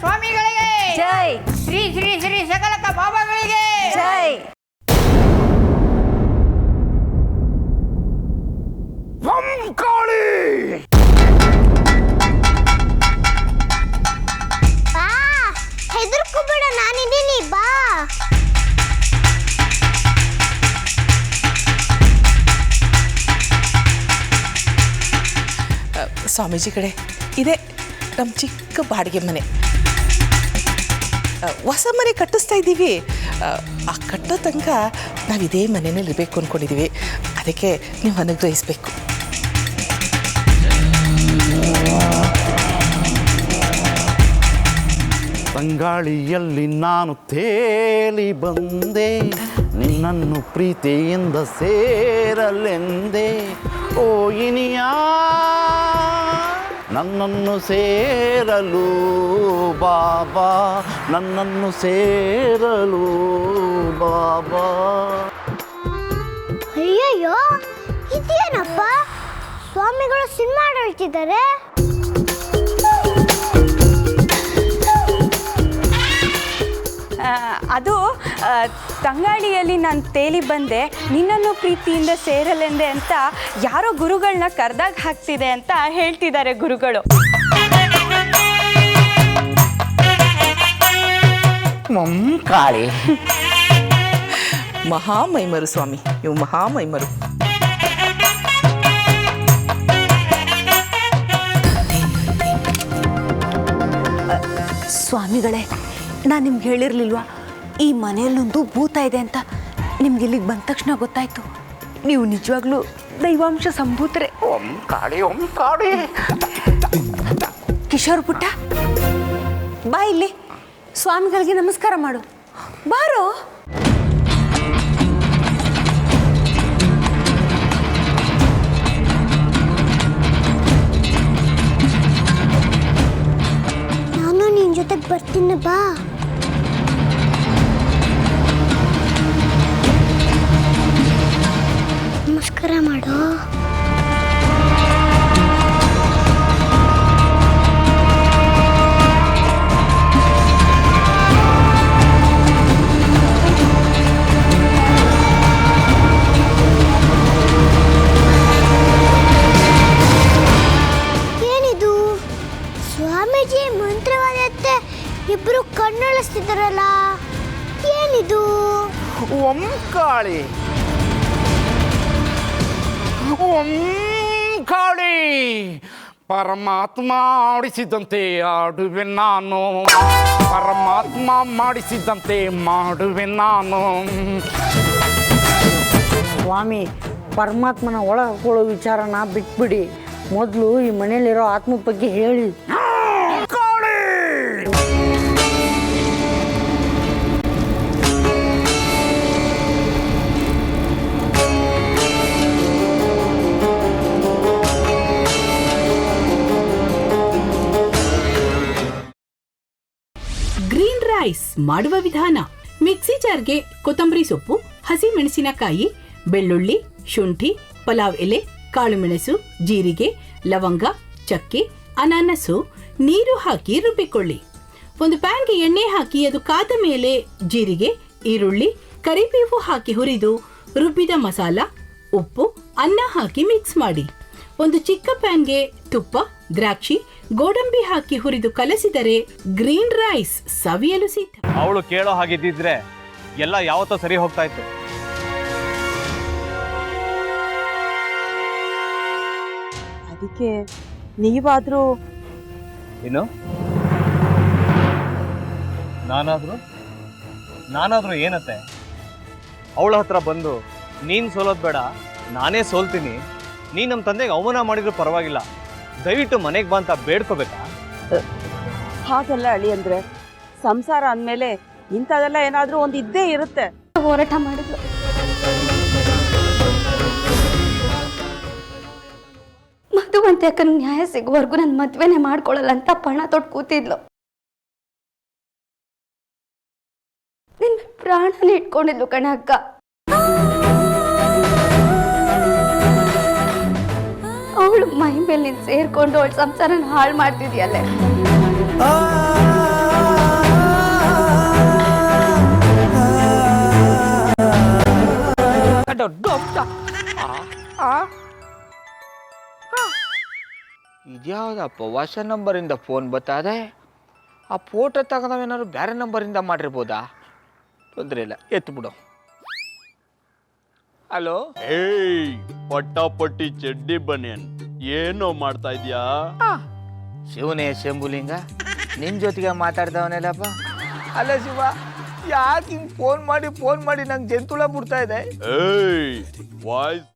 ಸ್ವಾಮಿಗಳಿಗೆ ಜೈ. ಶ್ರೀ ಶ್ರೀ ಶ್ರೀ ಸಕಲಕ ಬಾಬಾಗಳಿಗೆ ಜೈ. ಕಾಳಿ ಬಾ, ಹೆದರ್ಕೋಬೇಡ, ನಾನಿದ್ದೀನಿ, ಬಾ. ಸ್ವಾಮೀಜಿ ಕಡೆ ಇದೆ ನಮ್ಮ ಚಿಕ್ಕ ಬಾಡಿಗೆ ಮನೆ. ಹೊಸ ಮನೆ ಕಟ್ಟಿಸ್ತಾ ಇದ್ದೀವಿ. ಆ ಕಟ್ಟೋ ತನಕ ನಾವು ಇದೇ ಮನೆಯಲ್ಲಿ ಇರಬೇಕು ಅಂದ್ಕೊಂಡಿದ್ದೀವಿ. ಅದಕ್ಕೆ ನೀವು ಅನುಗ್ರಹಿಸಬೇಕು. ತಂಗಾಳಿಯಲ್ಲಿ ನಾನು ತೇಲಿ ಬಂದೆ, ನಿನ್ನನ್ನು ಪ್ರೀತಿಯಿಂದ ಸೇರಲೆಂದೆ. ಓ ಇನಿಯ ನನ್ನನ್ನು ಸೇರಲು ಬಾಬಾ, ನನ್ನನ್ನು ಸೇರಲು ಬಾಬಾ. ಅಯ್ಯಯ್ಯೋ, ಇದೇನಪ್ಪ, ಸ್ವಾಮಿಗಳು ಸಿನಿಮಾ ಹೇಳ್ತಿದ್ದಾರೆ. ಅದು ತಂಗಾಳಿಯಲ್ಲಿ ನಾನು ತೇಲಿ ಬಂದೆ, ನಿನ್ನನ್ನು ಪ್ರೀತಿಯಿಂದ ಸೇರಲೆಂದೆ ಅಂತ ಯಾರೋ ಗುರುಗಳನ್ನ ಕರೆದಾಗ ಹಾಕ್ತಿದೆ ಅಂತ ಹೇಳ್ತಿದ್ದಾರೆ ಗುರುಗಳು. ಕಾಳಿ ಮಹಾಮೈಮರು ಸ್ವಾಮಿ, ಇವು ಮಹಾಮೈಮರು. ಸ್ವಾಮಿಗಳೇ, ನಾನು ನಿಮ್ಗೆ ಹೇಳಿರ್ಲಿಲ್ವಾ ಈ ಮನೆಯಲ್ಲೊಂದು ಭೂತ ಇದೆ ಅಂತ? ನಿಮ್ಗೆ ಇಲ್ಲಿಗೆ ಬಂದ ತಕ್ಷಣ ಗೊತ್ತಾಯ್ತು. ನೀವು ನಿಜವಾಗ್ಲೂ ದೈವಾಂಶ ಸಂಭೂತರೆ. ಕಾಳಿ ಕಾಳಿ. ಕಿಶೋರ್ ಪುಟ್ಟ, ಬಾ ಇಲ್ಲಿ, ಸ್ವಾಮಿಗಳಿಗೆ ನಮಸ್ಕಾರ ಮಾಡು. ಬಾರೋ. ನಾನು ನಿನ್ ಜೊತೆಗೆ ಬರ್ತೀನಿ, ಬಾ. ನಮಸ್ಕಾರ ಮಾಡು. ಏನಿದು, ಸ್ವಾಮೀಜಿ ಮಂತ್ರವಾದತ್ತೆ ಇಬ್ರು ಕಣ್ಣಳಿಸ್ತಿದ್ದಾರಲ್ಲ, ಏನಿದು? ಕಾಳಿ ಕಾಳಿ. ಪರಮಾತ್ಮ ಆಡಿಸಿದಂತೆ ಆಡುವೆ ನಾನು, ಪರಮಾತ್ಮ ಮಾಡಿಸಿದಂತೆ ಮಾಡುವೆ ನಾನು. ಸ್ವಾಮಿ, ಪರಮಾತ್ಮನ ಒಳಗೆ ಹಾಕೊಳ್ಳೋ ವಿಚಾರನ ಬಿಟ್ಬಿಡಿ. ಮೊದಲು ಈ ಮನೇಲಿರೋ ಆತ್ಮ ಬಗ್ಗೆ ಹೇಳಿ. ಕಾಳಿ ಗ್ರೀನ್ ರೈಸ್ ಮಾಡುವ ವಿಧಾನ. ಮಿಕ್ಸಿ ಜಾರ್ಗೆ ಕೊತ್ತಂಬರಿ ಸೊಪ್ಪು, ಹಸಿ ಮೆಣಸಿನಕಾಯಿ, ಬೆಳ್ಳುಳ್ಳಿ, ಶುಂಠಿ, ಪಲಾವ್ ಎಲೆ, ಕಾಳುಮೆಣಸು, ಜೀರಿಗೆ, ಲವಂಗ, ಚಕ್ಕೆ, ಅನಾನಸು, ನೀರು ಹಾಕಿ ರುಬ್ಬಿಕೊಳ್ಳಿ. ಒಂದು ಪ್ಯಾನ್ಗೆ ಎಣ್ಣೆ ಹಾಕಿ ಅದು ಕಾದ ಮೇಲೆ ಜೀರಿಗೆ, ಈರುಳ್ಳಿ, ಕರಿಬೇವು ಹಾಕಿ ಹುರಿದು ರುಬ್ಬಿದ ಮಸಾಲ, ಉಪ್ಪು, ಅನ್ನ ಹಾಕಿ ಮಿಕ್ಸ್ ಮಾಡಿ. ಒಂದು ಚಿಕ್ಕ ಪ್ಯಾನ್ಗೆ ತುಪ್ಪ, ದ್ರಾಕ್ಷಿ, ಗೋಡಂಬಿ ಹಾಕಿ ಹುರಿದು ಕಲಸಿದರೆ ಗ್ರೀನ್ ರೈಸ್ ಸವಿಯಲು ಸಿದ್ಧ. ಅವಳು ಕೇಳೋ ಹಾಗಿದ್ದಿದ್ರೆ ಎಲ್ಲ ಯಾವತ್ತೋ ಸರಿ ಹೋಗ್ತಾ ಇತ್ತು. ಅದಕ್ಕೆ ನೀವಾದ್ರೂ ಏನು? ನಾನಾದ್ರೂ ಏನತ್ತೆ? ಅವಳ ಹತ್ರ ಬಂದು ನೀನು ಸೋಲೋದು ಬೇಡ, ನಾನೇ ಸೋಲ್ತೀನಿ, ನೀ ನಮ್ಮ ತಂದೆಗೆ ಅವಮಾನ ಮಾಡಿದ್ರು ಪರವಾಗಿಲ್ಲ, ದಯವಿಟ್ಟು ಮನೆಗೆ ಬಾ ಅಂತ ಬೇಡ್ಕೋಬೇಕಾ? ಹಾಗೆಲ್ಲ ಅಳಿ ಅಂದ್ರೆ ಸಂಸಾರ ಅಂದಮೇಲೆ ಇಂಥದೆಲ್ಲ ಏನಾದ್ರೂ ಒಂದು ಇದ್ದೇ ಇರುತ್ತೆ. ಹೋರಾಟ ಮಾಡಿದ್ಲು. ಮಧುವಂತೆ ಅಕ್ಕನ ನ್ಯಾಯ ಸಿಗುವವರೆಗೂ ನನ್ನ ಮದ್ವೆನೇ ಮಾಡ್ಕೊಳ್ಳಲ್ಲ ಅಂತ ಪಣ ತೊಟ್ಟು ಕೂತಿದ್ಲು. ನಿನ್ನ ಪ್ರಾಣನ ಇಟ್ಕೊಂಡಿದ್ಲು ಕಣ ಅಕ್ಕ. ಅವಳು ಮೈ ಮೇಲೆ ನೀನು ಸೇರ್ಕೊಂಡು ಅವಳ ಸಂಸಾರನ ಹಾಳು ಮಾಡ್ತಿದ್ಯಲ್ಲೇ. ಇದ್ಯಾವುದಪ್ಪ ಹೊಸ ನಂಬರಿಂದ ಫೋನ್ ಬತ್ತದೆ. ಆ ಫೋಟೋ ತಗೊಂಡವೇನಾದ್ರು ಬೇರೆ ನಂಬರಿಂದ ಮಾಡಿರ್ಬೋದಾ? ತೊಂದರೆ ಇಲ್ಲ, ಎತ್ಬಿಡು. ಹಲೋ, ಏಯ್ ಪಟ್ಟಾಪಟ್ಟಿ ಚಡ್ಡಿ ಬನಿಯನ್, ಏನೋ ಮಾಡ್ತಾ ಇದ್ಯಾ? ಶಿವನೇ ಶಂಭುಲಿಂಗ, ನಿನ್ನ ಜೊತೆಗೆ ಮಾತಾಡ್ದವನೇಲಪ್ಪ. ಅಲ್ಲ ಶಿವ, ಯಾಕೆ ಹಿಂಗೆ ಫೋನ್ ಮಾಡಿ ನಂಗೆ ಜಂತುಳ ಬಿಡ್ತಾ ಇದೆ? ಏಯ್ ವಾಯ್ಸ್